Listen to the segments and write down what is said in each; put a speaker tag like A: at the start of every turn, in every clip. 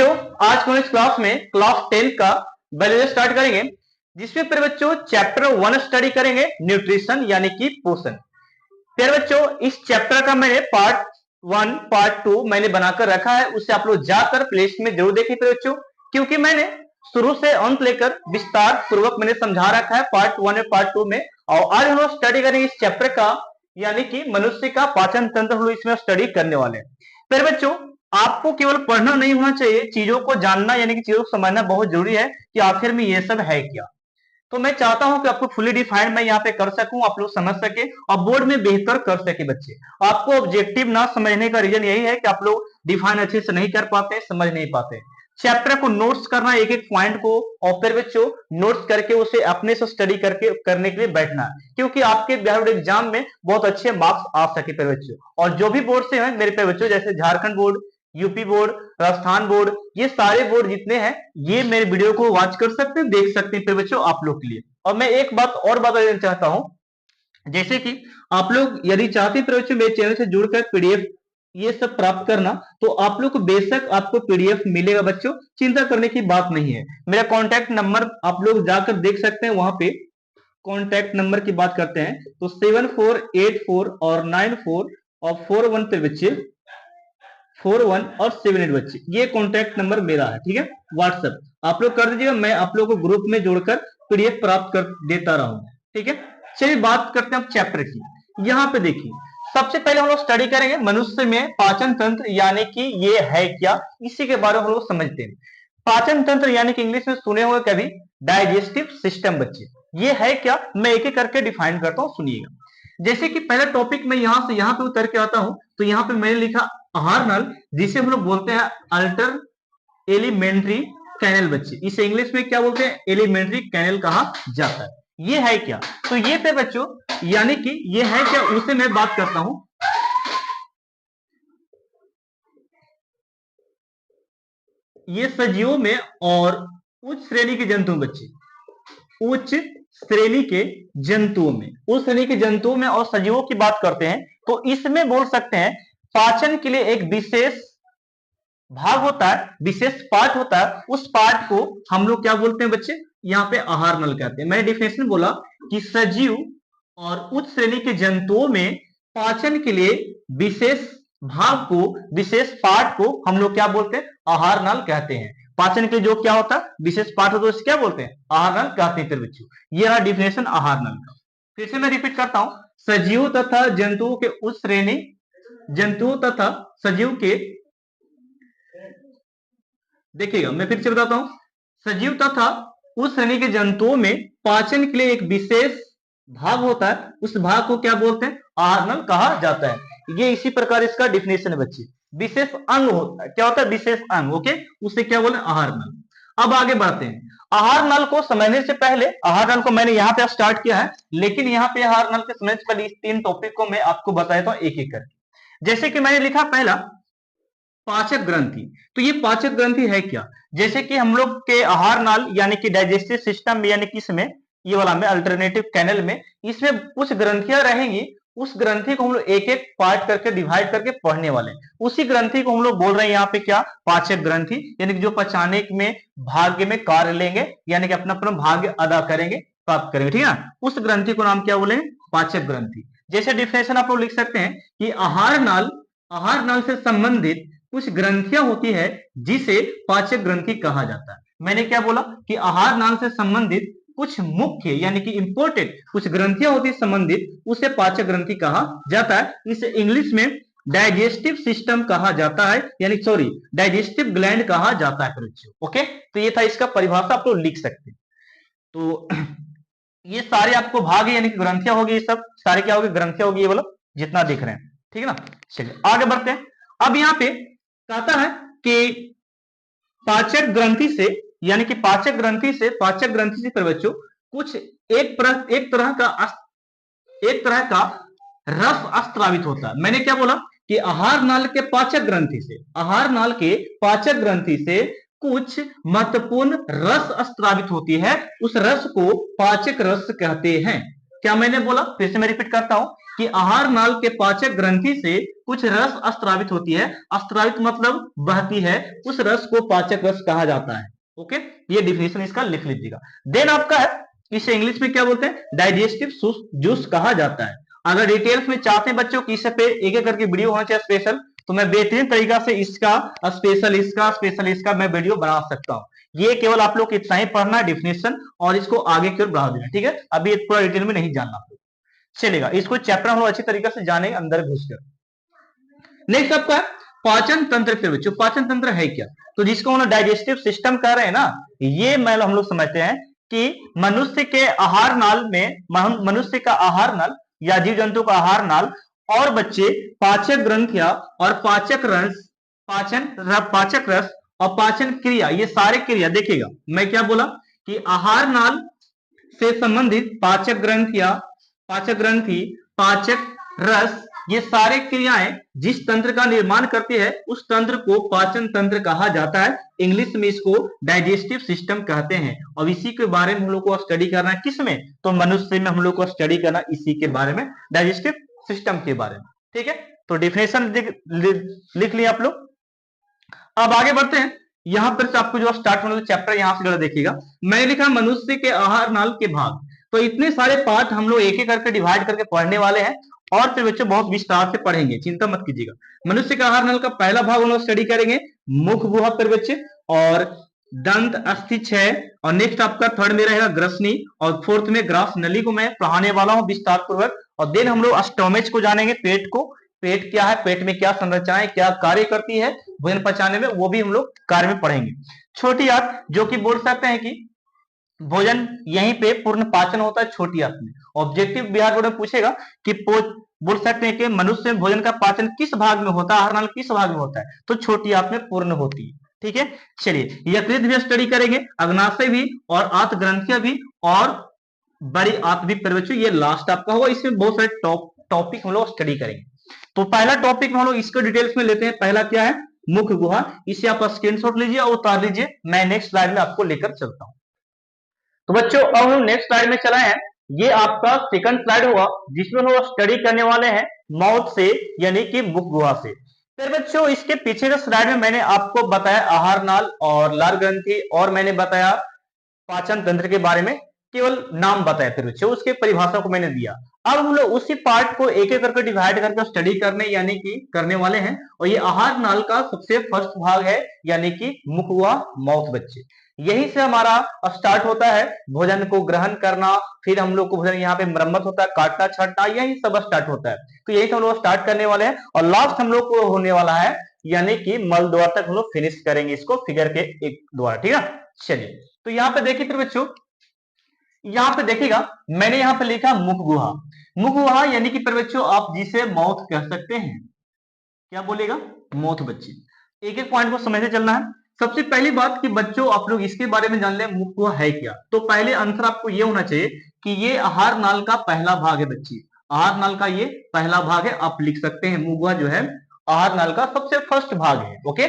A: बच्चों आज हम इस क्लास में क्लास 10 का बायोलॉजी स्टार्ट करेंगे, जिसमें फिर बच्चों चैप्टर 1 स्टडी करेंगे न्यूट्रिशन यानी कि पोषण। फिर बच्चों इस चैप्टर का मैंने पार्ट 1 पार्ट 2 मैंने बनाकर रखा है, उससे आप लोग जाकर प्लेलिस्ट में जरूर देखिए फिर बच्चों, क्योंकि मैंने शुरू से अंत लेकर विस्तार पूर्वक मैंने समझा रखा है पार्ट 1 और पार्ट 2 में। और आज हम लोग स्टडी करेंगे इस चैप्टर का यानी कि मनुष्य का पाचन तंत्र हम लोग इसमें स्टडी करने वाले हैं। फिर बच्चों आपको केवल पढ़ना नहीं होना चाहिए, चीजों को जानना यानी कि चीजों को समझना बहुत जरूरी है कि आखिर में ये सब है क्या। तो मैं चाहता हूं कि आपको फुली डिफाइंड मैं यहाँ पे कर सकूं, आप लोग समझ सके और बोर्ड में बेहतर कर सके बच्चे। आपको ऑब्जेक्टिव ना समझने का रीजन यही है कि आप लोग डिफाइन अच्छे से नहीं कर पाते, समझ नहीं पाते। चैप्टर को नोट्स करना, एक एक पॉइंट को, और फिर बच्चों नोट्स करके उसे अपने से स्टडी करके करने के लिए बैठना, क्योंकि आपके बोर्ड एग्जाम में बहुत अच्छे मार्क्स आ सके फिर बच्चों। और जो भी बोर्ड से हैं मेरे पे बच्चों, जैसे Jharkhand board, UP board, Rajasthan board, ये सारे बोर्ड जितने हैं ये मेरे वीडियो को वॉच कर सकते हैं, देख सकते हैं फिर बच्चों आप लोग के लिए। और मैं एक बात और बताना चाहता हूं, जैसे कि आप लोग यदि चाहते हैं फिर बच्चों मेरे चैनल से जुड़कर पीडीएफ ये सब प्राप्त करना, तो आप लोग को बेशक आपको पीडीएफ मिलेगा बच्चों, चिंता करने की बात नहीं है। मेरा कॉन्टैक्ट नंबर आप लोग जाकर देख सकते हैं, वहां पे कॉन्टैक्ट नंबर की बात करते हैं तो 7484 और 94 और 41 पे बच्चे 41 और 78 बच्चे, ये कॉन्टैक्ट नंबर मेरा है, ठीक है। व्हाट्सएप आप लोग कर दीजिएगा, मैं आप लोगों को ग्रुप में जोड़कर पीडीएफ प्राप्त कर देता रहूंगा, ठीक है। चलिए बात करते हैं अब चैप्टर की। यहाँ पे देखिए सबसे पहले हम लोग स्टडी करेंगे मनुष्य में पाचन तंत्र यानी कि ये है क्या, इसी के बारे में हम लोग समझते हैं। पाचन तंत्र यानी कि इंग्लिश में सुने हुए कभी डाइजेस्टिव सिस्टम बच्चे, ये है क्या, मैं एक एक करके डिफाइन करता हूं, सुनिएगा। जैसे कि पहला टॉपिक मैं यहां से यहां पे उतर के आता हूं, तो यहां पे मैंने लिखा आहार नल, जिसे हम लोग बोलते हैं अल्टर एलिमेंट्री कैनल बच्चे, इसे इंग्लिश में क्या बोलते हैं, एलिमेंट्री कैनल कहा जाता है। ये है क्या, तो ये पे बच्चों यानी कि ये है क्या उसे मैं बात करता हूं। ये सजीवों में और उच्च श्रेणी के जंतुओं बच्चे, उच्च श्रेणी के जंतुओं में, उस श्रेणी के जंतुओं में और सजीवों की बात करते हैं, तो इसमें बोल सकते हैं पाचन के लिए एक विशेष भाग होता है, विशेष पार्ट होता है, उस पार्ट को हम लोग क्या बोलते हैं बच्चे, यहाँ पे आहार नल कहते हैं। मैंने डिफिनेशन बोला कि सजीव और उच्च श्रेणी के जंतुओं में पाचन के लिए विशेष भाग को, विशेष पार्ट को हम लोग क्या बोलते हैं, आहार नल कहते हैं। पाचन के जो क्या होता है विशेष पार्ट होता है उसे क्या बोलते हैं, आहार नल कहते हैं फिर बच्चों। ये रहा डिफिनेशन आहार नल का। फिर से मैं रिपीट करता हूं, सजीव तथा जंतुओं के उच्च श्रेणी, जंतुओं तथा सजीव के, देखिएगा मैं फिर से बताता हूं, सजीव तथा उस श्रेणी के जंतुओं में पाचन के लिए एक विशेष भाग होता है, उस भाग को क्या बोलते हैं, आहार नल कहा जाता है। ये इसी प्रकार इसका डिफिनेशन है बच्चे। विशेष अंग होता है, क्या होता है, विशेष अंग, ओके, उसे क्या बोले, आहार नल। अब आगे बढ़ते हैं। आहार नल को समझने से पहले, आहार नल को मैंने यहाँ पे स्टार्ट किया है, लेकिन यहाँ पे आहार नल के समझने से पहले इस 3 टॉपिक को मैं आपको बताता हूँ एक एक करके। जैसे कि मैंने लिखा पहला पाचक ग्रंथि, तो ये पाचक ग्रंथि है क्या, जैसे कि हम लोग के आहार नाल यानी कि डाइजेस्टिव सिस्टम में यानी कि इसमें ये वाला में अल्टरनेटिव कैनल में, इसमें कुछ ग्रंथियां रहेंगी, उस ग्रंथि को हम लोग एक एक पार्ट करके डिवाइड करके पढ़ने वाले हैं। उसी ग्रंथि को हम लोग बोल रहे हैं यहाँ पे क्या, पाचक ग्रंथि, यानी कि जो पचाने में भाग्य में कार्य लेंगे, यानी कि अपना अपना भाग्य अदा करेंगे, प्राप्त करेंगे, ठीक है ना, उस ग्रंथि को नाम क्या बोलेंगे, पाचक ग्रंथि। जैसे डिफिनेशन आप लोग लिख सकते हैं कि आहार नाल से संबंधित कुछ ग्रंथियां होती है जिसे पाचक ग्रंथि कहा जाता है। मैंने क्या बोला कि आहार नाल से संबंधित कुछ मुख्य यानी कि इंपोर्टेंट कुछ ग्रंथियां होती है संबंधित, उसे पाचक ग्रंथि कहा जाता है। इसे इंग्लिश में डाइजेस्टिव सिस्टम कहा जाता है, यानी सॉरी डाइजेस्टिव ग्लैंड कहा जाता है बच्चों, ओके। तो ये था इसका परिभाषा, आप लोग लिख सकते हैं। तो ये सारे आपको भाग यानी कि ग्रंथियां होगी, ये सब सारे क्या होगी, ग्रंथियां होगी, ये बोलो जितना दिख रहे हैं, ठीक है ना। चलिए आगे बढ़ते हैं। अब यहाँ पे कहता है कि पाचक ग्रंथि से यानी कि पाचक ग्रंथि से फिर बच्चों कुछ एक तरह का रस स्त्रावित होता है। मैंने क्या बोला कि आहार नाल के पाचक ग्रंथि से, आहार नाल के पाचक ग्रंथि से कुछ महत्वपूर्ण रस स्त्रावित होती है, उस रस को पाचक रस कहते हैं। क्या मैंने बोला, फिर से मैं रिपीट करता हूं कि आहार नाल के पाचक ग्रंथि से कुछ रस अस्त्रावित होती है, अस्त्रावित मतलब बहती है, उस रस को पाचक रस कहा जाता है। ओके, ये डिफिनेशन इसका लिख लीजिएगा। देन आपका है, इसे इंग्लिश में क्या बोलते हैं, डाइजेस्टिव जूस कहा जाता है। अगर डिटेल्स में चाहते हैं बच्चों की इस पे एक एक करके वीडियो होना चाहिए स्पेशल, तो मैं बेहतरीन तरीका से इसका स्पेशल इसका मैं वीडियो बना सकता हूं। ये केवल आप लोग इतना ही पढ़ना है डिफिनेशन, और इसको आगे की ओर बढ़ा देना, ठीक है। अभी पूरा डिटेल में नहीं जानना चलेगा, इसको चैप्टर हम लोग अच्छी तरीके से जानेंगे अंदर घुसकर। नेक्स्ट आपका पाचन तंत्र। फिर बच्चों पाचन तंत्र है क्या, तो जिसको हम लोग डाइजेस्टिव सिस्टम कह रहे हैं ना, ये मतलब हम लोग समझते हैं कि मनुष्य के आहार नाल में, मनुष्य का आहार नाल या जीव जंतु का आहार नाल और बच्चे पाचक ग्रंथियां और पाचक रस, पाचक रस और पाचन क्रिया, ये सारे क्रिया देखिएगा, मैं क्या बोला कि आहार नाल से संबंधित पाचक ग्रंथियां, पाचक ग्रंथि, पाचक रस, ये सारे क्रियाएं जिस तंत्र का निर्माण करती है उस तंत्र को पाचन तंत्र कहा जाता है। इंग्लिश में इसको डाइजेस्टिव सिस्टम कहते हैं, और इसी के बारे में हम लोग को स्टडी करना है, किसमें, तो मनुष्य में हम लोग को स्टडी करना इसी के बारे में, डाइजेस्टिव सिस्टम के बारे में, ठीक है। तो डिफिनेशन लिख लिया आप लोग। अब आगे बढ़ते हैं, यहां पर आपको जो स्टार्ट वाला चैप्टर यहां से देखिएगा, मैंने लिखा मनुष्य के आहार नाल के भाग। तो इतने सारे पार्ट हम लोग एक एक करके डिवाइड करके पढ़ने वाले हैं, और फिर बच्चों बहुत विस्तार से पढ़ेंगे, चिंता मत कीजिएगा। मनुष्य के आहार नल का पहला भाग हम लोग स्टडी करेंगे, मुख गुहा पर बच्चे, और दंत अस्थि क्षय, और नेक्स्ट आपका थर्ड में रहेगा ग्रसनी, और फोर्थ में ग्रास नली को मैं पढ़ाने वाला हूं विस्तार पूर्वक। और देन हम लोग स्टोमेच को जानेंगे, पेट को, पेट क्या है, पेट में क्या संरचनाएं क्या कार्य करती है भोजन पचाने में, वो भी हम लोग कार्य में पढ़ेंगे। छोटी आंत, जो कि बोल सकते हैं कि भोजन यहीं पे पूर्ण पाचन होता है छोटी आंत में। ऑब्जेक्टिव बिहार बोर्ड में पूछेगा कि बोल सकते हैं कि मनुष्य में भोजन का पाचन किस भाग में होता है, आहार नाल किस भाग में होता है, तो छोटी आंत में पूर्ण होती है, ठीक है। चलिए यकृत भी स्टडी करेंगे, अग्नाशय भी, और आंत ग्रंथियां भी, और बड़ी आंत भी। बच्चों ये लास्ट आपका होगा, इसमें बहुत सारे टॉपिक हम लोग स्टडी करेंगे। तो पहला टॉपिक हम लोग इसको डिटेल्स में लेते हैं। पहला क्या है, मुख गुहा, इसे आप स्क्रीनशॉट लीजिए और उतार लीजिए, मैं नेक्स्ट स्लाइड में आपको लेकर चलता हूं। तो बच्चों अब हम नेक्स्ट स्लाइड में चलाए हैं, ये आपका सेकंड स्लाइड होगा जिसमें हम लोग स्टडी करने वाले हैं माउथ से, यानी कि मुख गुहा से। फिर बच्चों इसके पीछे के स्लाइड में मैंने आपको बताया आहार नाल और लार ग्रंथि, और मैंने बताया पाचन तंत्र के बारे में, केवल नाम बताया, फिर बच्चों उसके परिभाषा को मैंने दिया। अब हम लोग उसी पार्ट को एक एक करके डिवाइड करके स्टडी करने यानी कि करने वाले हैं, और ये आहार नाल का सबसे फर्स्ट भाग है, यानी कि मुख गुहा, माउथ बच्चे। यहीं से हमारा स्टार्ट होता है भोजन को ग्रहण करना, फिर हम लोग को भोजन यहाँ पे मरम्मत होता है, काटना छाटना, यही सब स्टार्ट होता है। तो यही से हम लोग स्टार्ट करने वाले हैं, और लास्ट हम लोग को होने वाला है, यानी कि मल द्वार तक हम लोग फिनिश करेंगे इसको फिगर के एक द्वारा, ठीक है। चलिए तो यहाँ पे देखिए फिर बच्चों, यहाँ पे देखिएगा मैंने यहाँ पे लिखा मुख गुहा। मुख गुहा यानी कि पर बच्चों आप जिसे माउथ कह सकते हैं, क्या बोलेगा, माउथ बच्चे। एक एक पॉइंट को समझते चलना है। सबसे पहली बात कि बच्चों आप लोग इसके बारे में जान ले मुख गुहा है क्या, तो पहले आंसर आपको ये होना चाहिए कि ये आहार नाल का पहला भाग है बच्चे, आहार नाल का ये पहला भाग है, आप लिख सकते हैं मुख गुहा जो है आहार नाल का सबसे फर्स्ट भाग है। ओके,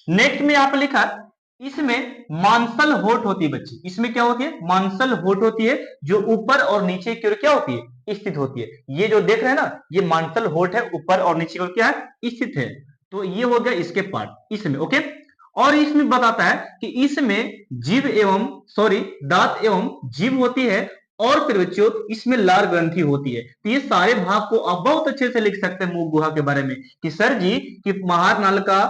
A: नेक्स्ट में यहाँ पे लिखा इसमें मांसल होठ होती है बच्ची, इसमें क्या होती है, मांसल होठ होती है, जो ऊपर और नीचे की ओर क्या होती है, स्थित होती है। ये जो देख रहे हैं ना, ये मांसल होठ है, ऊपर और नीचे की ओर क्या है, स्थित है। तो ये हो गया इसके पार्ट इसमें। ओके, और इसमें बताता है कि इसमें जीव एवं दांत एवं जीभ होती है, और फिर बच्चों इसमें लार ग्रंथि होती है। तो ये सारे भाग को आप बहुत अच्छे से लिख सकते हैं मुख गुहा के बारे में कि सर जी कि आहार नाल का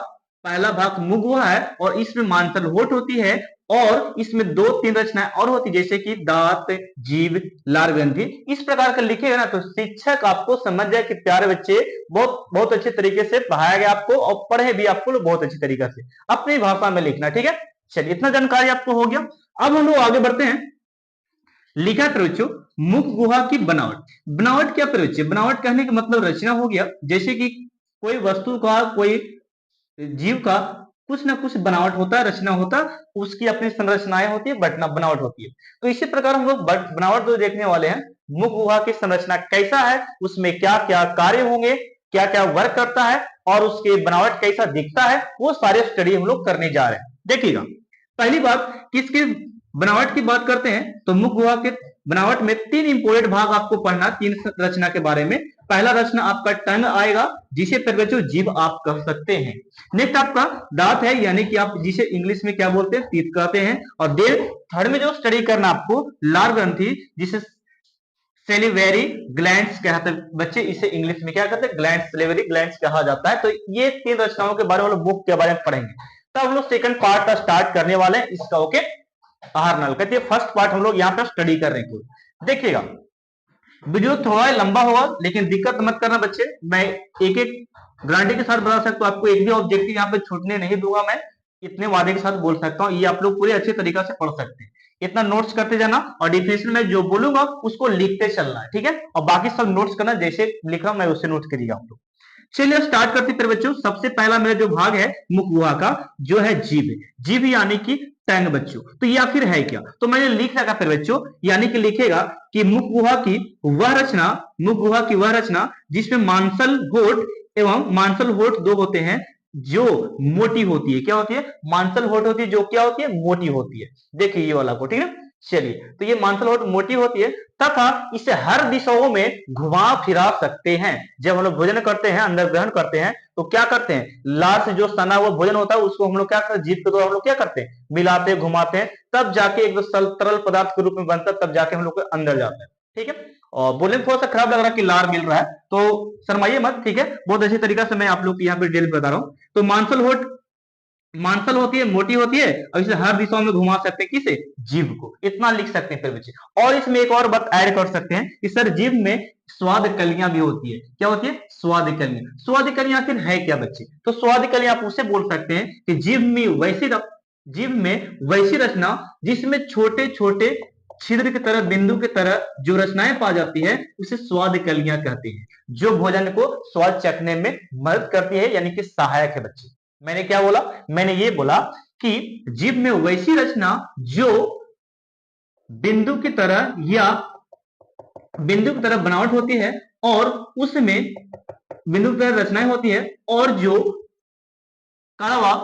A: पहला भाग मुख गुहा है, और इसमें मांसल होठ होती है, और इसमें दो तीन रचनाएं और होती है जैसे कि दांत, जीभ, लार ग्रंथि। इस प्रकार का लिखेगा ना तो शिक्षक आपको समझ जाए कि प्यारे बच्चे बहुत बहुत अच्छे तरीके से पढ़ाया गया आपको, और पढ़े भी आपको बहुत अच्छी तरीके से, अपनी भाषा में लिखना, ठीक है। चलिए इतना जानकारी आपको हो गया। अब हम लोग आगे बढ़ते हैं। लिखा प्रवचो मुख गुहा की बनावट। बनावट क्या प्रवचो, बनावट कहने का मतलब रचना हो गया, जैसे कि कोई वस्तु का, कोई जीव का कुछ ना कुछ बनावट होता है, रचना होता है, उसकी अपनी संरचनाएं होती है, बनावट होती है। तो इसी प्रकार हम लोग बनावट जो देखने वाले हैं, मुख गुहा की संरचना कैसा है, उसमें क्या क्या कार्य होंगे, क्या क्या वर्क करता है, और उसकी बनावट कैसा दिखता है, वो सारे स्टडी हम लोग करने जा रहे हैं। देखिएगा पहली बात किसकी बनावट की बात करते हैं, तो मुख गुहा के बनावट में तीन इंपोर्टेंट भाग आपको पढ़ना, तीन रचना के बारे में। पहला रचना आपका टंग आएगा, जिसे फिर बच्चों जीभ आप कह सकते हैं। नेक्स्ट आपका दांत है, यानी कि आप जिसे इंग्लिश में क्या बोलते हैं, टीथ कहते हैं। और देन थर्ड में जो स्टडी करना आपको लार ग्रंथि, जिसे सेलिवेरी ग्लैंड्स कहते हैं बच्चे, इसे इंग्लिश में क्या कहते हैं, ग्लैंड्स, सेलिवेरी ग्लैंड्स कहा जाता है। तो ये तीन रचनाओं के बारे में हम लोग बुक के बारे में पढ़ेंगे। तब हम लोग सेकंड पार्ट का स्टार्ट करने वाले हैं इसका। ओके, आहार नल कहते हैं फर्स्ट पार्ट हम लोग यहाँ पर स्टडी कर रहे हैं। देखिएगा वीडियो थोड़ा लंबा होगा, लेकिन दिक्कत मत करना बच्चे, मैं एक एक गारंटी के साथ बता सकता हूँ, आपको एक भी ऑब्जेक्टिव यहाँ पे छूटने नहीं दूंगा। मैं इतने वादे के साथ बोल सकता हूँ, ये आप लोग पूरे अच्छे तरीके से पढ़ सकते हैं। इतना नोट्स करते जाना और डिफिनेशन में जो बोलूंगा उसको लिखते चलना है, ठीक है। और बाकी सब नोट्स करना, जैसे लिख रहा हूं मैं उससे नोट्स करिएगा आप लोग। चलिए स्टार्ट करते हैं बच्चों। सबसे पहला मेरा जो भाग है मुख गुहा का, जो है जीभ। जीभ यानी कि टंग बच्चों। तो ये आखिर है क्या, तो मैंने लिख रखा फिर बच्चों, यानी कि लिखेगा कि मुख गुहा की वह रचना, मुख गुहा की वह रचना जिसमें मांसल होठ एवं मांसल होठ दो होते हैं, जो मोटी होती है। क्या होती है, मांसल होठ होती है, जो क्या होती है, मोटी होती है। देखिए ये वाला को, ठीक है। चलिए, तो ये मांसल होठ मोटी होती है तथा इसे हर दिशाओं में घुमा फिरा सकते हैं। जब हम लोग भोजन करते हैं, अंदर ग्रहण करते हैं, तो क्या करते हैं, लार से जो सना हुआ भोजन होता है उसको हम लोग क्या करते हैं, जीभ के द्वारा हम लोग क्या करते हैं, मिलाते घुमाते हैं, तब जाके एक तरल पदार्थ के रूप में बनता है, तब जाके हम लोग के अंदर जाता है, ठीक है। और बोलने में थोड़ा सा खराब लग रहा है कि लार मिल रहा है, तो शर्माइए मत, ठीक है। बहुत अच्छी तरीका से मैं आप लोग यहाँ पे डिटेल बता रहा हूँ। तो मांसल होठ मांसल होती है, मोटी होती है, और इसे हर दिशाओं में घुमा सकते हैं, किसे, जीभ को। इतना लिख सकते हैं फिर बच्चे। और इसमें एक और बात ऐड कर सकते हैं कि सर जीभ में स्वाद कलियां भी होती है। क्या होती है, स्वाद कलियां। स्वाद कलियां आखिर है क्या बच्चे, तो स्वाद कलियां आप उसे बोल सकते हैं कि जीभ में वैसी रचना जिसमें छोटे छोटे छिद्र की तरह, बिंदु की तरह जो रचनाएं पा जाती है, उसे स्वाद कलियां कहते हैं, जो भोजन को स्वाद चखने में मदद करती है, यानी कि सहायक है बच्चे। मैंने क्या बोला, मैंने ये बोला कि जीभ में वैसी रचना जो बिंदु की तरह या बिंदु की तरह बनावट होती है, और उसमें बिंदु की तरह रचनाएं होती है, और जो कड़वा,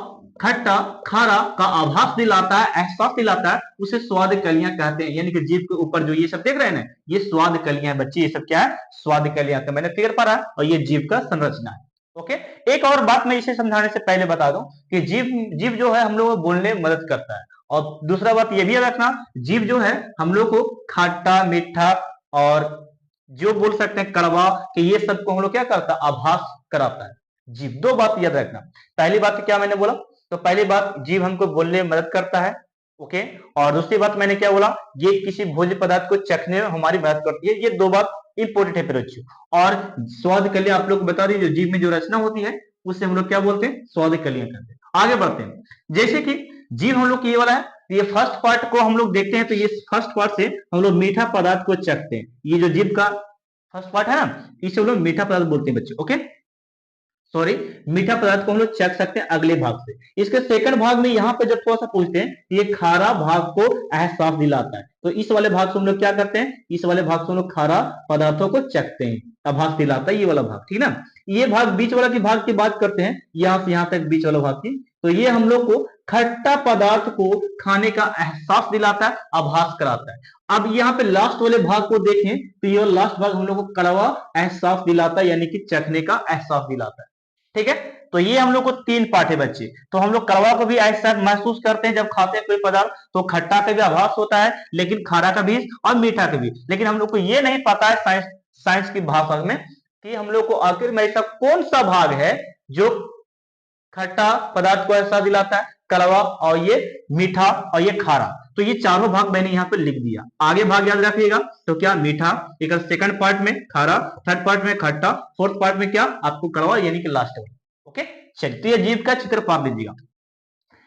A: खट्टा, खारा का आभास दिलाता है, एहसास दिलाता है, उसे स्वाद कलियां कहते हैं। यानी कि जीभ के ऊपर जो ये सब देख रहे हैं ना, ये स्वाद कलियां बच्चे, ये सब क्या है, स्वाद कलियां। तो मैंने फिगर पढ़ा, और ये जीभ का संरचना है। ओके, एक और बात मैं इसे समझाने से पहले बता दूं कि जीभ जीभ जो है हम लोग को बोलने में मदद करता है। और दूसरा बात ये भी याद रखना, जीभ जो है हम लोग को खट्टा, मीठा और जो बोल सकते हैं कड़वा, कि ये सब को हम लोग क्या करता है, आभास कराता है जीभ। दो बात याद रखना। पहली बात क्या मैंने बोला, तो पहली बात जीभ हमको बोलने में मदद करता है, ओके। और दूसरी बात मैंने क्या बोला, ये किसी भोज्य पदार्थ को चखने में हमारी मदद करती है। ये दो बात इंपोर्टेंट है बच्चों। और स्वाद कलियां आप लोग को बता दी, जो जीभ में जो रचना होती है उसे हम लोग क्या बोलते हैं, स्वाद कलियां कहते हैं। आगे बढ़ते हैं, जैसे कि जीभ हम लोग ये वाला है, तो ये फर्स्ट पार्ट को हम लोग देखते हैं, तो ये फर्स्ट पार्ट से हम लोग मीठा पदार्थ को चखते हैं। ये जो जीभ का फर्स्ट पार्ट है ना, इसे हम लोग मीठा पदार्थ बोलते हैं बच्चे, ओके। सॉरी, मीठा पदार्थ को हम लोग चख सकते हैं अगले भाग से। इसके सेकंड भाग में यहाँ पे जब थोड़ा सा पूछते हैं, ये खारा भाग को एहसास दिलाता है। तो इस वाले भाग से हम लोग क्या करते हैं, इस वाले भाग से हम लोग खारा पदार्थों को चखते हैं, आभास दिलाता है ये वाला भाग, ठीक ना। ये भाग बीच वाला की भाग की बात करते हैं, यहाँ से यहाँ तक बीच वाला भाग की, तो ये हम लोग को खट्टा पदार्थ को खाने का एहसास दिलाता है, आभास कराता है। अब यहाँ पे लास्ट वाले भाग को देखें, तो ये लास्ट भाग हम लोग को कड़वा एहसास दिलाता है, यानी कि चखने का एहसास दिलाता है, ठीक है। तो ये हम लोग को तीन पार्ट है बच्चे। तो हम लोग कड़वा को भी ऐसा महसूस करते हैं जब खाते हैं कोई पदार्थ, तो खट्टा का भी आभास होता है, लेकिन खारा का भी और मीठा का भी। लेकिन हम लोग को ये नहीं पता है साइंस की भाषा में कि हम लोग को आखिर में ऐसा कौन सा भाग है जो खट्टा पदार्थ को एहसास दिलाता है, कड़वा और ये मीठा और ये खारा। तो ये चारों भाग मैंने यहाँ पे लिख दिया। आगे भाग याद रखिएगा, तो क्या, मीठा, एक सेकंड पार्ट में खारा, थर्ड पार्ट में खट्टा, फोर्थ पार्ट में क्या, आपको कड़वा, यानी कि लास्ट में, ओके। चलिए, तो ये जीभ का चित्र पा लीजिएगा।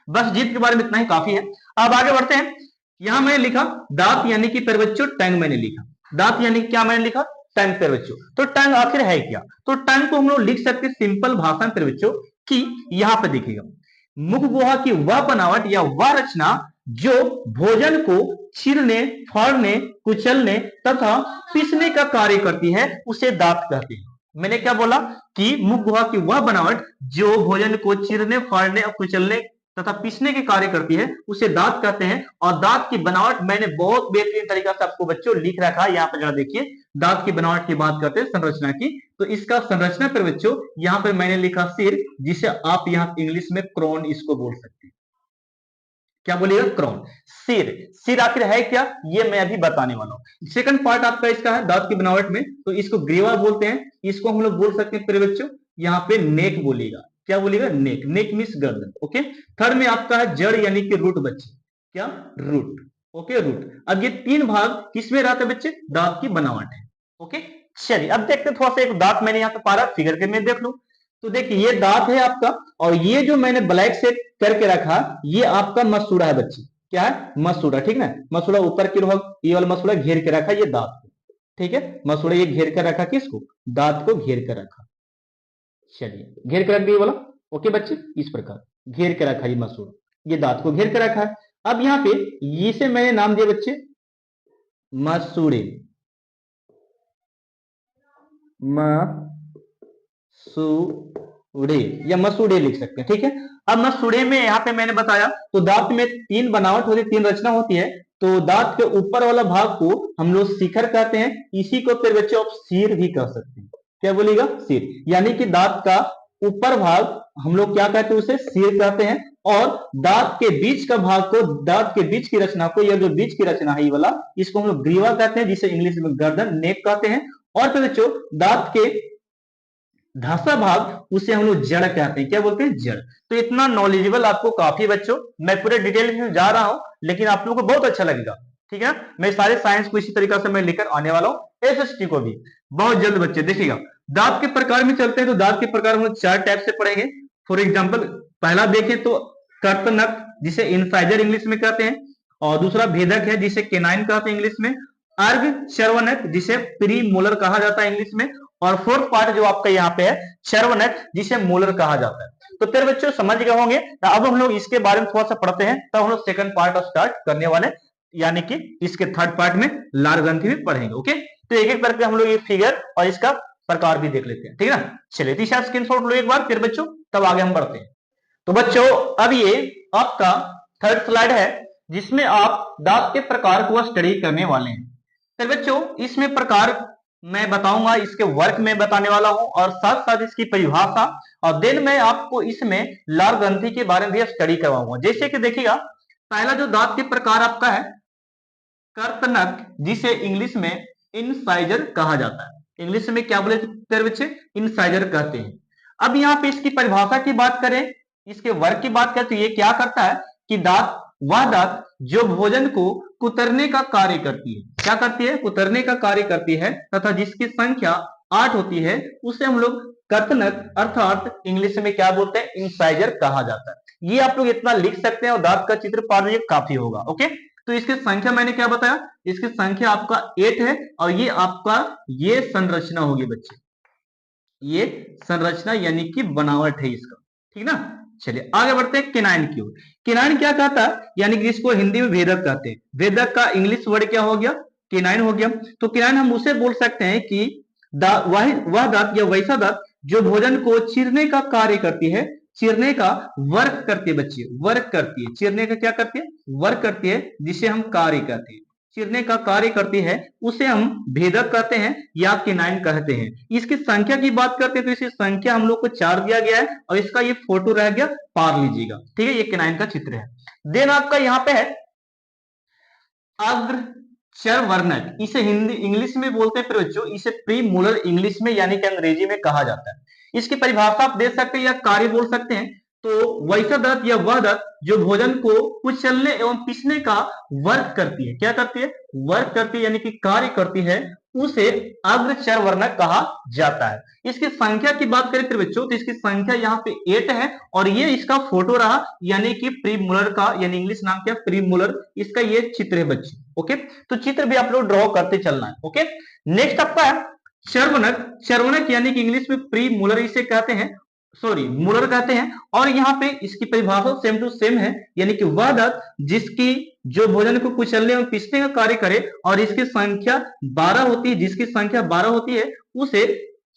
A: बस जीभ के बारे में इतना ही काफी है। अब आगे बढ़ते हैं। यहां मैंने लिखा दांत, यानी कि फिर बच्चों टंग मैंने लिखा। दांत यानी क्या मैंने लिखा, टंग फिर बच्चों। तो टंग आखिर है क्या, तो टंग को हम लोग लिख सकते हैं सिंपल भाषा में फिर बच्चों, कि यहां पे देखिएगा, मुख गुहा की वह बनावट या वह रचना जो भोजन को छीलने, फाड़ने, कुचलने तथा पीसने का कार्य करती है, उसे दांत कहते हैं। मैंने क्या बोला कि मुख गुहा की वह बनावट जो भोजन को चीरने, फाड़ने और कुचलने तथा पीसने के कार्य करती है उसे दांत कहते हैं। और दांत की बनावट मैंने बहुत बेहतरीन तरीका से आपको बच्चों लिख रखा है, यहाँ पे जरा देखिए। दांत की बनावट की बात करते हैं संरचना की, तो इसका संरचना पर बच्चों यहाँ पे मैंने लिखा सिर, जिसे आप यहाँ इंग्लिश में क्रोन इसको बोल सकते हैं। क्या बोलिएगा? क्रोन। सिर, सिर आखिर है क्या, ये मैं अभी बताने वाला हूं। सेकंड पार्ट आपका इसका है दांत की बनावट में, तो इसको ग्रीवा बोलते हैं। इसको हम लोग बोल सकते हैं प्रिय बच्चों, यहाँ पे नेक बोलिएगा। क्या बोलिएगा? नेक। नेक मीन्स गर्दन। ओके। थर्ड में आपका है जड़ यानी कि रूट बच्चे। क्या? रूट। Okay, root. अब ये तीन भाग किसमें रहते हैं बच्चे? दांत की बनावट है। ओके, चलिए अब देखते हैं थोड़ा सा। एक दांत मैंने यहाँ पे पारा फिगर के में देख लो, तो देखिए ये दांत है आपका, और ये जो मैंने ब्लैक से करके रखा ये आपका मसूड़ा है बच्चे। क्या है? मसूड़ा। ठीक ना? मसूड़ा ऊपर की रोह, ये वाला मसूड़ा घेर के रखा ये दांत को। ठीक है, मसूड़ा ये घेर कर रखा, किसको? दांत को घेर कर रखा। चलिए घेर कर रख दिए बोला। ओके बच्चे, इस प्रकार घेर के रखा ये मसूड़ा, ये दांत को घेर कर रखा है। अब यहाँ पे इसे मैंने नाम दिया बच्चे मसूड़े। मसूड़े या मसूड़े लिख सकते हैं। ठीक है, अब मसूड़े में यहाँ पे मैंने बताया तो दांत में तीन बनावट होती है, तीन रचना होती है। तो दांत के ऊपर वाला भाग को हम लोग शिखर कहते हैं, इसी को फिर बच्चों आप सिर भी कह सकते हैं। क्या बोलिएगा? सिर। यानी कि दांत का ऊपर भाग हम लोग क्या कहते हैं? उसे सिर कहते हैं। और दांत के बीच का भाग को, दांत के बीच की रचना को, यह जो बीच की रचना है ये वाला, इसको हम लोग ग्रीवा कहते हैं, जिसे इंग्लिश में गर्दन, नेक कहते हैं। और फिर बच्चों दांत के धंसा भाग उसे हम लोग जड़ कहते हैं। क्या बोलते हैं? जड़। तो इतना नॉलेजेबल आपको काफी बच्चों, मैं पूरे डिटेल में जा रहा हूं, लेकिन आप लोगों को बहुत अच्छा लगेगा। ठीक है, मैं सारे साइंस को इसी तरीका से मैं लेकर आने वाला हूं, एसएसटी को भी बहुत जल्द बच्चे देखिएगा। दांत के प्रकार में चलते हैं, तो दांत के प्रकार हम लोग चार टाइप से पढ़ेंगे। फॉर एग्जाम्पल पहला देखें तो कर्तनक, जिसे इंसाइजर इंग्लिश में कहते हैं। और दूसरा भेदक है, जिसे केनाइन कहते हैं इंग्लिश में। अर्घ चर्वनक, जिसे प्री मोलर कहा जाता है इंग्लिश में। और फोर्थ पार्ट जो आपका यहाँ पे है चर्वनक, जिसे मोलर कहा जाता है। तो फिर बच्चों समझ गए होंगे। तो अब हम लोग इसके बारे में थोड़ा सा पढ़ते हैं, तब हम लोग सेकंड पार्ट स्टार्ट करने वाले, यानी कि इसके थर्ड पार्ट में लार ग्रंथि भी पढ़ेंगे। ओके, तो एक एक करके हम लोग ये फिगर और इसका प्रकार भी देख लेते हैं। ठीक है ना? चलिए तो इसका स्क्रीनशॉट लो एक बार फिर बच्चों, तब आगे हम बढ़ते हैं। तो बच्चों अब ये आपका थर्ड स्लाइड है, जिसमें आप दांत के प्रकार को स्टडी करने वाले हैं। फिर बच्चों इसमें प्रकार मैं बताऊंगा, इसके वर्क में बताने वाला हूं, और साथ साथ इसकी परिभाषा, और देन मैं आपको इसमें लार ग्रंथि के बारे में भी स्टडी करवाऊंगा। जैसे कि देखिएगा, पहला जो दांत के प्रकार आपका है कर्तनक, जिसे इंग्लिश में इनसाइजर कहा जाता है। इंग्लिश में क्या बोले तेरे बच्चे? इनसाइजर कहते हैं। अब यहाँ पे इसकी परिभाषा की बात करें, इसके वर्क की बात करें, तो ये क्या करता है कि दांत वह दांत जो भोजन को कुतरने का कार्य करती है। क्या करती है? कुतरने का कार्य करती है, तथा जिसकी संख्या 8 होती है, उसे हम लोग कर्तनक अर्थात इंग्लिश में क्या बोलते हैं? इंसाइजर कहा जाता है। ये आप लोग इतना लिख सकते हैं, और दांत का चित्र पा लीजिए, काफी होगा। ओके, तो इसकी संख्या मैंने क्या बताया? इसकी संख्या आपका 8 है, और ये आपका ये संरचना होगी बच्चे, ये संरचना यानी कि बनावट है इसका। ठीक ना? चलिए आगे बढ़ते हैं केनाइन की ओर। केनाइन क्या कहता है? यानी कि इसको हिंदी में भेदक कहते हैं। भेदक का इंग्लिश वर्ड क्या हो गया? केनाइन हो गया। तो केनाइन हम उसे बोल सकते हैं कि वह दांत या वैसा दांत जो भोजन को चीरने का कार्य करती है, चीरने का वर्क करती है बच्चे, वर्क करती है। चीरने का क्या करती है? वर्क करती है, जिसे हम कार्य कहते हैं। चीरने का कार्य करती है, उसे हम भेदक कहते हैं या केनाइन कहते हैं। इसकी संख्या की बात करते हैं, तो इसकी संख्या हम लोग को 4 दिया गया है, और इसका ये फोटो रह गया, पार लीजिएगा। ठीक है, ये केनाइन का चित्र है। देन आपका यहाँ पे है अग्रचर्वनक, इसे हिंदी इंग्लिश में बोलते हैं फिर बच्चों, इसे प्री मोलर इंग्लिश में यानी कि अंग्रेजी में कहा जाता है। इसकी परिभाषा आप दे सकते हैं या कार्य बोल सकते हैं। तो वैसा दांत या वह दांत जो भोजन को कुचलने एवं पीसने का वर्क करती है। क्या करती है? वर्क करती है, यानी कि कार्य करती है, उसे अग्रचर्वनक कहा जाता है। इसकी संख्या की बात करें फिर बच्चों, तो इसकी संख्या यहाँ पे 8 है, और ये इसका फोटो रहा, यानी कि प्रीमोलर का, यानी इंग्लिश नाम क्या? प्रीमोलर। इसका ये चित्र है बच्चे। ओके, तो चित्र भी आप लोग ड्रॉ करते चलना है। ओके, नेक्स्ट आपका है चर्वनक। चर्वनक यानी कि इंग्लिश में प्रीमोलर इसे कहते हैं, सॉरी मोलर कहते हैं। और यहाँ पे इसकी परिभाषा सेम टू सेम है, यानी कि वह दांत जिसकी जो भोजन को कुचलने और पीसने का कार्य करे, और इसकी संख्या 12 होती है, जिसकी संख्या 12 होती है, उसे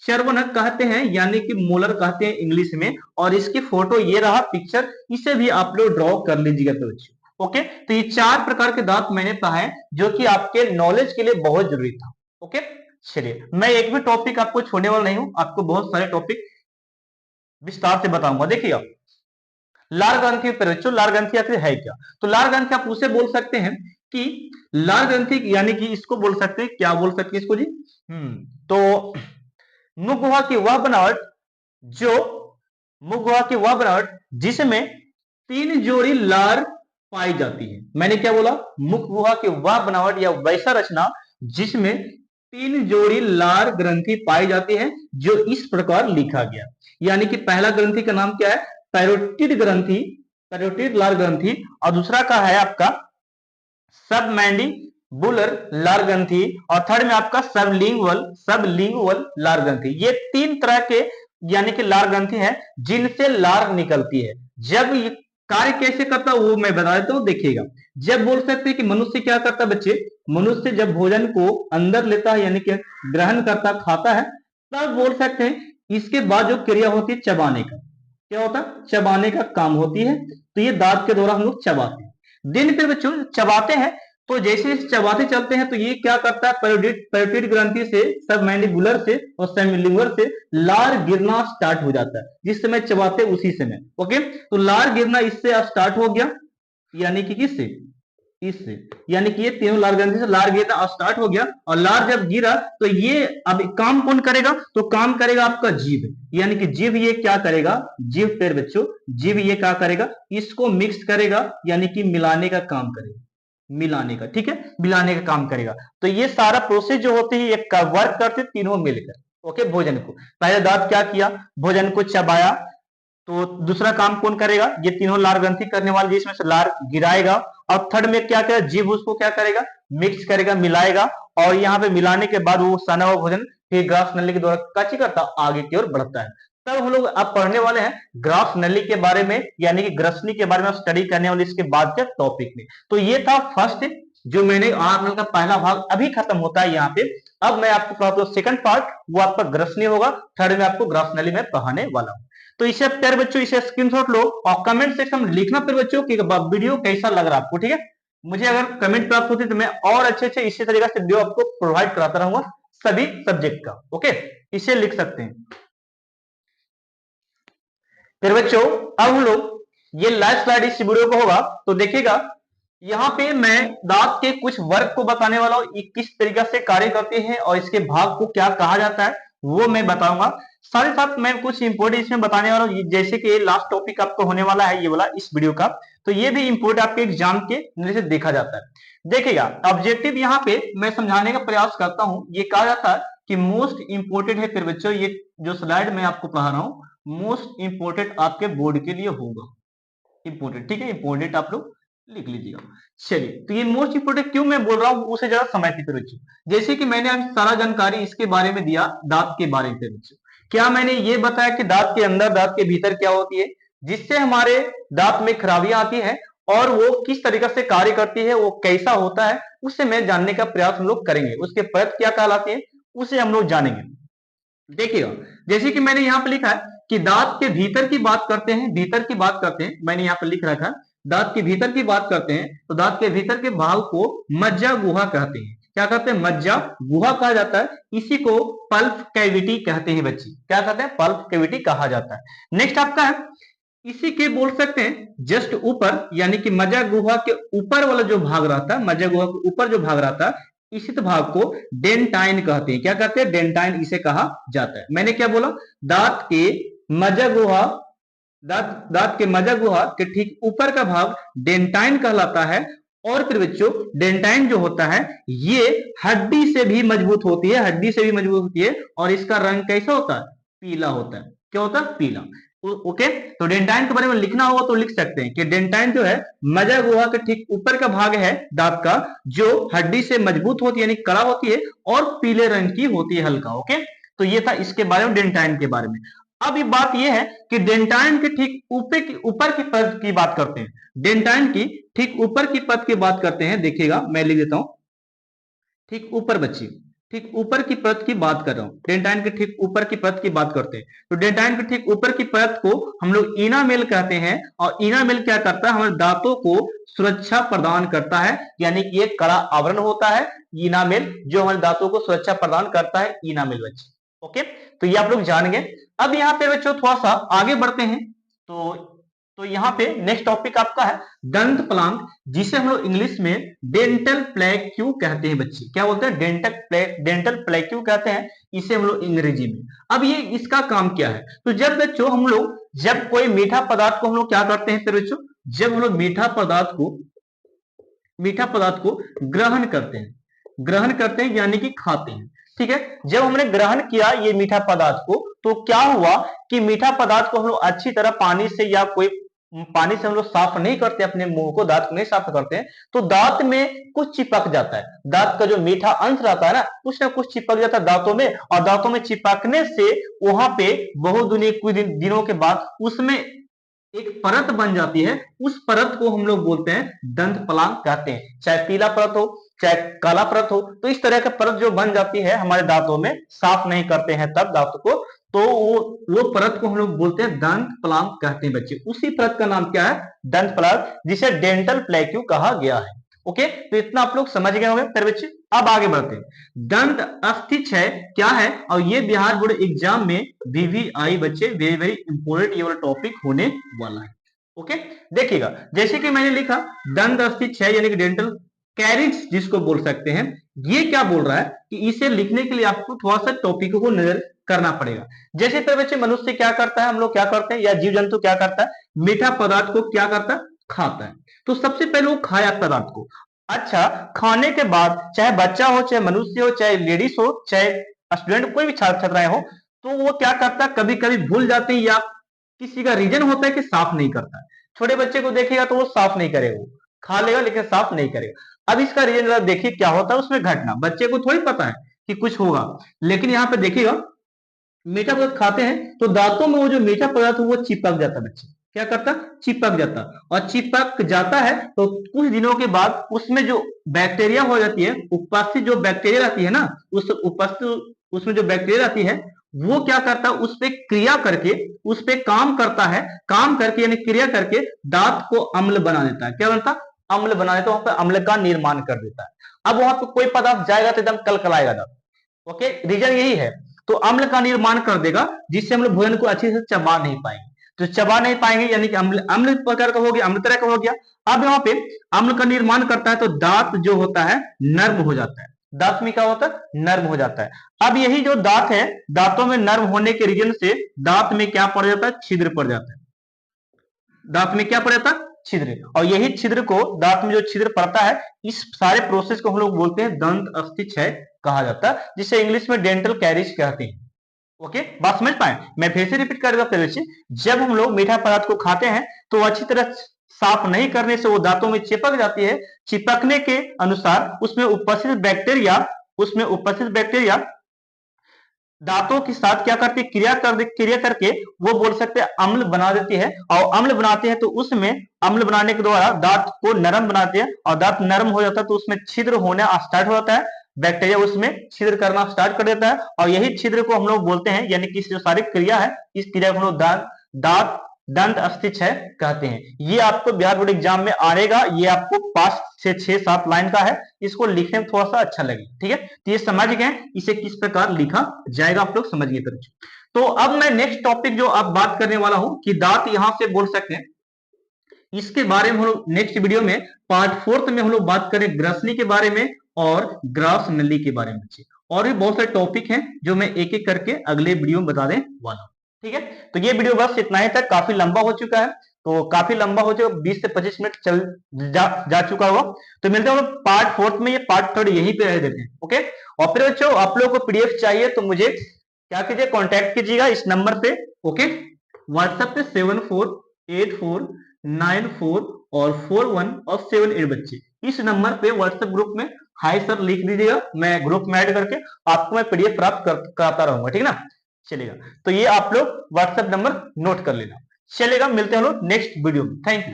A: चर्वनक कहते हैं, यानी कि मोलर कहते हैं इंग्लिश में। और इसकी फोटो ये रहा पिक्चर, इसे भी आप लोग ड्रॉ कर लीजिएगा तो बच्चों। ओके, तो ये 4 प्रकार के दांत मैंने पढ़ाए जो कि आपके नॉलेज के लिए बहुत जरूरी था। ओके, चलिए मैं एक भी टॉपिक आपको छोड़ने वाला नहीं हूं, आपको बहुत सारे टॉपिक विस्तार से बताऊंगा। देखिएगा, लार ग्रंथि पर बच्चों, लार ग्रंथि आखिर है क्या? तो लार ग्रंथि आप उसे बोल सकते हैं कि लार ग्रंथि यानी कि इसको बोल सकते हैं, क्या बोल सकते हैं इसको जी? तो मुख गुहा की वह बनावट जो मुख गुहा की वह बनावट जिसमें 3 जोड़ी लार पाई जाती है। मैंने क्या बोला? मुख गुहा की वह बनावट या वैसा रचना जिसमें 3 जोड़ी लार ग्रंथि पाई जाती है, जो इस प्रकार लिखा गया। यानी कि पहला ग्रंथि का नाम क्या है? पैरोटिड ग्रंथि, पैरोटिड लार ग्रंथि। और दूसरा का है आपका सबमैंडिबुलर लार ग्रंथि। और थर्ड में आपका सबलिंगुअल लार ग्रंथि। ये 3 तरह के यानी कि लार ग्रंथि है जिनसे लार निकलती है। जब ये कार्य कैसे करता है वो मैं बता देता हूं, देखिएगा। जब बोल सकते हैं कि मनुष्य क्या करता है बच्चे, मनुष्य जब भोजन को अंदर लेता है यानी कि ग्रहण करता, खाता है, तब बोल सकते हैं इसके बाद जो क्रिया होती है चबाने का, क्या होता है? चबाने का काम होती है। तो ये दांत के द्वारा हम लोग चबाते हैं। दिन पे बच्चों चबाते हैं, तो जैसे चबाते चलते हैं तो ये क्या करता है? पैरोटिड ग्रंथि से, सबमैंडिबुलर से और सबलिंगुअल से लार गिरना स्टार्ट हो जाता है, जिस समय चबाते उसी समय। ओके, तो लार गिरना इससे स्टार्ट हो गया, यानी कि किससे? इससे। यानी कि ये तीनों लार ग्रंथि से लार गिरना स्टार्ट हो गया। और लार जब गिरा तो ये अब काम कौन करेगा? तो काम करेगा आपका जीभ। यानी कि जीभ ये क्या करेगा? जीभ पर बच्चों, जीभ ये क्या करेगा? इसको मिक्स करेगा, यानी कि मिलाने का काम करेगा, मिलाने का, ठीक है, मिलाने का काम करेगा। तो ये सारा प्रोसेस जो होती है ये वर्क करते तीनों मिलकर। ओके, भोजन को पहले दांत क्या किया? भोजन को चबाया। तो दूसरा काम कौन करेगा? ये तीनों लार ग्रंथि करने वाले, जिसमें से लार गिराएगा। और थर्ड में क्या करेगा? जीभ उसको क्या करेगा? मिक्स करेगा, मिलाएगा। और यहाँ पे मिलाने के बाद वो सना हुआ भोजन फिर ग्रास नली के द्वारा क्या करता? आगे की ओर बढ़ता है। तब हम लोग अब पढ़ने वाले हैं ग्रास नली के बारे में, यानी कि ग्रसनी के बारे में स्टडी करने वाले इसके बाद के टॉपिक में। तो ये था फर्स्ट, जो मैंने आर्नल का पहला भाग अभी खत्म होता है यहाँ पे। अब मैं आपको पढ़ाता हूँ सेकंड पार्ट, वो आपका ग्रसनी होगा। थर्ड में आपको ग्रास नली में पढ़ाने वाला हूँ। तो इसे प्यारे बच्चों, इसे स्क्रीनशॉट लो और कमेंट सेक्शन में लिखना प्यारे बच्चों कि वीडियो कैसा लग रहा है आपको, ठीक है? मुझे अगर कमेंट प्राप्त होती तो मैं और अच्छे इसी तरीके से वीडियो आपको प्रोवाइड कराता रहूंगा सभी सब्जेक्ट का। ओके, इसे लिख सकते हैं। फिर बच्चों अब हम लोग ये लाइव स्लाइड इस वीडियो को होगा, तो देखिएगा यहाँ पे मैं दांत के कुछ वर्ग को बताने वाला हूँ, किस तरीके से कार्य करते हैं और इसके भाग को क्या कहा जाता है वो मैं बताऊंगा। साथ ही साथ मैं कुछ इंपोर्टेंट इसमें बताने वाला हूँ, जैसे कि लास्ट टॉपिक आपको होने वाला है ये वाला इस वीडियो का। तो ये भी इंपोर्टेंट आपके एग्जाम के नजर से देखा जाता है। देखिएगा, ऑब्जेक्टिव यहाँ पे मैं समझाने का प्रयास करता हूँ। ये कहा जाता है कि मोस्ट इंपोर्टेंट है फिर बच्चों, ये जो स्लाइड मैं आपको पढ़ा रहा हूँ मोस्ट इंपोर्टेंट आपके बोर्ड के लिए होगा। इंपोर्टेंट, ठीक है, इंपोर्टेंट आप लोग लिख लीजिएगा। चलिए, तो ये मोस्ट इंपोर्टेंट क्यों मैं बोल रहा हूँ उसे जरा समझते फिर बच्चों। जैसे कि मैंने आज सारा जानकारी इसके बारे में दिया, दांत के बारे में बच्चों। क्या मैंने ये बताया कि दांत के अंदर, दांत के भीतर क्या होती है जिससे हमारे दांत में खराबियां आती है, और वो किस तरीके से कार्य करती है, वो कैसा होता है, उससे मैं जानने का प्रयास हम लोग करेंगे। उसके परत क्या कहलाती है उसे हम लोग जानेंगे। देखिएगा, जैसे कि मैंने यहाँ पे लिखा है कि दांत के भीतर की बात करते हैं, भीतर की बात करते हैं, मैंने यहाँ पे लिख रखा है दांत के भीतर की बात करते हैं। तो दांत के भीतर के भाग को मज्जा गुहा कहते हैं। क्या कहते हैं? मज्जा गुहा कहा जाता है। इसी को पल्प कैविटी कहते हैं बच्चे। क्या कहते हैं? पल्प कैविटी कहा जाता है। नेक्स्ट आपका है, इसी के बोल सकते हैं जस्ट ऊपर, यानी कि मज्जा गुहा के ऊपर वाला जो भाग रहता है, मज्जा गुहा के ऊपर जो भाग रहता है, इसी भाग को डेंटाइन कहते हैं। क्या कहते हैं? डेंटाइन इसे कहा जाता है। मैंने क्या बोला? दांत के मज्जा गुहा, दांत के मज्जा गुहा के ठीक ऊपर का भाग डेंटाइन कहलाता है। और फिर बच्चों डेंटाइन जो होता है ये हड्डी से भी मजबूत होती है, हड्डी से भी मजबूत होती है। और इसका रंग कैसा होता है? पीला होता है। क्या होता है? पीला। ओके, तो डेंटाइन के बारे में लिखना होगा तो लिख सकते हैं कि डेंटाइन जो है मज्जा गुहा के ठीक ऊपर का भाग है दांत का, जो हड्डी से मजबूत होती है, यानी कड़ा होती है और पीले रंग की होती है, हल्का। ओके, तो ये था इसके बारे में, डेंटाइन के बारे में। अब ये बात ये है कि डेंटाइन के ठीक ऊपर की परत की बात करते हैं। डेंटाइन की ठीक ऊपर की परत की बात करते हैं। देखिएगा, मैं लिख देता हूं ठीक ऊपर बच्चे, ठीक ऊपर की परत की बात कर रहा हूं, डेंटाइन के ठीक ऊपर की परत की बात करते हैं। तो डेंटाइन के ठीक ऊपर की परत को हम लोग इनामेल कहते हैं, और इनामेल क्या करता है, हमारे दांतों को सुरक्षा प्रदान करता है, यानी कि एक कड़ा आवरण होता है इनामेल जो हमारे दांतों को सुरक्षा प्रदान करता है, इनामेल बच्चे। ओके, तो ये आप लोग जान गए। अब यहाँ पे बच्चों थोड़ा सा आगे बढ़ते हैं। तो यहाँ पे नेक्स्ट टॉपिक आपका है दंत प्लांक, जिसे हम लोग इंग्लिश में डेंटल प्लेक्यू कहते हैं बच्चे। क्या बोलते हैं, डेंटल प्लेक्यू कहते हैं इसे हम लोग अंग्रेजी में। अब ये इसका काम क्या है, तो जब बच्चों हम लोग जब कोई मीठा पदार्थ को हम लोग क्या करते हैं फिर बच्चों, जब हम लोग मीठा पदार्थ को ग्रहण करते हैं यानी कि खाते हैं। ठीक है, जब हमने ग्रहण किया ये मीठा पदार्थ को, तो क्या हुआ कि मीठा पदार्थ को हम लोग अच्छी तरह पानी से या कोई पानी से हम लोग साफ नहीं करते, अपने मुंह को दांत को नहीं साफ करते हैं, तो दांत में कुछ चिपक जाता है। दांत का जो मीठा अंश रहता है ना कुछ चिपक जाता है दांतों में, और दांतों में चिपकने से वहां पे बहुत कुछ दिनों के बाद उसमें एक परत बन जाती है। उस परत को हम लोग बोलते हैं दंत प्लांक कहते हैं। चाहे पीला परत हो चाहे काला परत हो, तो इस तरह का परत जो बन जाती है हमारे दांतों में, साफ नहीं करते हैं तब दांत को, तो वो परत को हम लोग बोलते हैं दंत प्लांक कहते हैं बच्चे। उसी परत का नाम क्या है, दंत प्लांक, जिसे डेंटल प्लेक्यू कहा गया है। ओके, तो इतना आप लोग समझ गए होंगे। फिर बच्चे अब आगे बढ़ते हैं। दंत अस्थि क्षय क्या है, और ये बिहार बोर्ड एग्जाम में VVI बच्चे वेरी वेरी इंपोर्टेंट ये वाला टॉपिक होने वाला है। ओके, देखिएगा जैसे कि मैंने लिखा दंत अस्थि क्षय यानी कि डेंटल कैरिज जिसको बोल सकते हैं, ये क्या बोल रहा है कि इसे लिखने के लिए आपको थोड़ा सा टॉपिक को नजर करना पड़ेगा। जैसे फिर बच्चे मनुष्य क्या करता है, हम लोग क्या करते हैं, या जीव जंतु क्या करता है, मीठा पदार्थ को क्या करता है, खाता है। तो सबसे पहले वो खाया पदार्थ को, अच्छा खाने के बाद चाहे बच्चा हो चाहे मनुष्य हो चाहे लेडीज हो चाहे स्टूडेंट कोई भी छात्र छात्राएं हो, तो वो क्या करता है, कभी कभी भूल जाते हैं या किसी का रीजन होता है कि साफ नहीं करता है। छोटे बच्चे को देखेगा तो वो साफ नहीं करेगा, वो खा लेगा लेकिन साफ नहीं करेगा। अब इसका रीजन देखिए क्या होता है उसमें घटना, बच्चे को थोड़ी पता है कि कुछ होगा, लेकिन यहाँ पे देखिएगा मीठा पदार्थ खाते हैं तो दांतों में वो जो मीठा पदार्थ वो चिपक जाता है बच्चे, क्या करता, चिपक जाता, और चिपक जाता है तो कुछ दिनों के बाद उसमें जो बैक्टीरिया हो जाती है, उपस्थित जो बैक्टीरिया रहती है ना, उस उपस्थित उसमें जो बैक्टीरिया रहती है वो क्या करता है, उस पे क्रिया करके उस पे काम करता है, काम करके यानी क्रिया करके दांत को अम्ल बना देता है। क्या बनता, अम्ल बना देता है, वहां पर अम्ल का निर्माण कर देता है। अब वहां पे कोई पदार्थ जाएगा तो एकदम कलकलाएगा दांत। ओके, रीजन यही है। तो अम्ल का निर्माण कर देगा जिससे हम लोग भोजन को अच्छे से चबा नहीं पाएंगे। तो चबा नहीं पाएंगे यानी कि अम्ल अम्ल प्रकार का हो गया, अम्ल तरह का हो गया। अब यहाँ पे अम्ल का निर्माण करता है तो दांत जो होता है नर्म हो जाता है, दांत में क्या होता है, नर्म हो जाता है। अब यही जो दांत है, दांतों में नर्म होने के रीजन से दांत में क्या पड़ जाता है, छिद्र पड़ जाता है। दांत में क्या पड़ जाता है, छिद्र, और यही छिद्र को, दांत में जो छिद्र पड़ता है, इस सारे प्रोसेस को हम लोग बोलते हैं दंत अस्थि क्षय कहा जाता है, जिसे इंग्लिश में डेंटल कैरिज कहते हैं। ओके, बात समझ पाए, मैं फिर से रिपीट कर देता हूं। जब हम लोग मीठा पदार्थ को खाते हैं तो अच्छी तरह साफ नहीं करने से वो दांतों में चिपक जाती है। चिपकने के अनुसार उसमें उपस्थित बैक्टीरिया दांतों के साथ क्या करती है, क्रिया करके वो बोल सकते हैं अम्ल बना देती है, और अम्ल बनाते हैं तो उसमें अम्ल बनाने के द्वारा दांत को नरम बनाते हैं, और दांत नरम हो जाता है तो उसमें छिद्र होना स्टार्ट हो जाता है, बैक्टीरिया उसमें छिद्र करना स्टार्ट कर देता है, और यही छिद्र को हम लोग बोलते हैं, यानी कि जो सारी क्रिया है इस क्रिया को हम लोग दांत दंत अस्थि क्षय कहते हैं। ये आपको बिहार बोर्ड एग्जाम में आएगा, ये आपको 5 से 6-7 लाइन का है, इसको लिखने में थोड़ा सा अच्छा लगे। ठीक है, तो ये समझ गए इसे किस प्रकार लिखा जाएगा, आप लोग समझ गए। तो अब मैं नेक्स्ट टॉपिक जो आप बात करने वाला हूं कि दांत यहां से बोल सकते हैं, इसके बारे में हम लोग नेक्स्ट वीडियो में पार्ट 4 में हम लोग बात करें ग्रसनी के बारे में और ग्रास नली के बारे में। और भी बहुत सारे टॉपिक हैं जो मैं एक एक करके अगले वीडियो में बता दें वाला हूं। ठीक है, तो ये वीडियो बस इतना ही तक, काफी लंबा हो चुका है, तो काफी लंबा हो चुका, 20 से 25 मिनट चल जा चुका होगा। तो मिलते हैं पार्ट 4 में, ये पार्ट 3 यहीं पे रह देते हैं। ओके, और फिर बच्चों आप लोगों को पीडीएफ चाहिए तो मुझे क्या कीजिए, कॉन्टैक्ट कीजिएगा इस नंबर पे। ओके, व्हाट्सएप पे 748494 और 41 और 78 बच्चे, इस नंबर पे व्हाट्सएप ग्रुप में हाय सर लिख दीजिएगा, मैं ग्रुप में ऐड करके आपको मैं पीडीएफ प्राप्त कराता रहूंगा। ठीक है ना, चलेगा, तो ये आप लोग व्हाट्सएप नंबर नोट कर लेना। चलेगा, मिलते हैं हम लोग नेक्स्ट वीडियो में। Thank you.